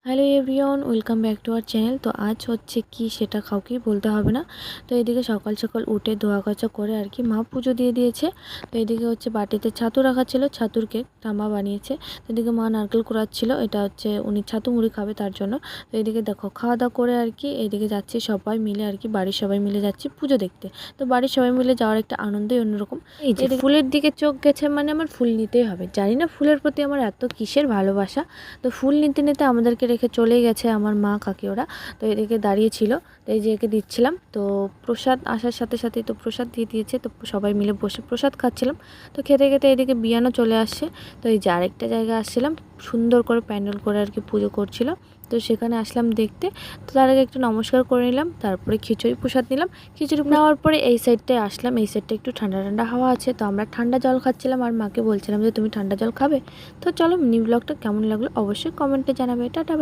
Hello everyone, welcome back to our channel. তো আজ হচ্ছে কি সেটা কাউকেই বলতে হবে না। তো এদিকে সকাল সকাল উঠে ধোয়া কাচা করে আর কি মা পুজো দিয়ে দিয়েছে। তো এদিকে হচ্ছে বাটিতে ছাতু রাখা ছিল, ছাতুর কেক ঠাম্মা বানিয়েছে। তো এদিকে মা নারকেল কুড়াচ্ছিল, এটা হচ্ছে উনি ছাতু মুড়ি খাবে তার জন্য। তো এদিকে দেখো খাওয়া দাওয়া করে আর কি এদিকে যাচ্ছি সবাই মিলে আর কি, বাড়ির সবাই মিলে যাচ্ছি পুজো দেখতে। তো বাড়ির সবাই মিলে যাওয়ার একটা আনন্দই অন্যরকম। এই যে ফুলের দিকে চোখ গেছে মানে আমার ফুল নিতেই হবে। জানি না ফুলের প্রতি আমার এত কিসের ভালোবাসা। তো ফুল নিতে নিতে আমাদেরকে রেখে চলে গেছে আমার মা কাকি ওরা। তো এদিকে দাঁড়িয়েছিল, তো এই যে একে দিচ্ছিলাম। তো প্রসাদ আসার সাথে সাথেই তো প্রসাদ দিয়ে দিয়েছে, তো সবাই মিলে বসে প্রসাদ খাচ্ছিলাম। তো খেতে খেতে এদিকে বিয়ানও চলে আসছে। তো এই যে আরেকটা জায়গায় আসছিলাম, সুন্দর করে প্যান্ডেল করে আর কি পুজো করছিল। তো সেখানে আসলাম দেখতে। তো তার আগে একটু নমস্কার করে নিলাম, তারপরে খিচুড়ি প্রসাদ নিলাম। খিচুড়ি নেওয়ার পরে এই সাইডটায় আসলাম, এই সাইডটা একটু ঠান্ডা ঠান্ডা হাওয়া আছে। তো আমরা ঠান্ডা জল খাচ্ছিলাম আর মাকে বলছিলাম যে তুমি ঠান্ডা জল খাবে। তো চলো মিনি ব্লগটা কেমন লাগলো অবশ্যই কমেন্টে জানাবে। টাটা।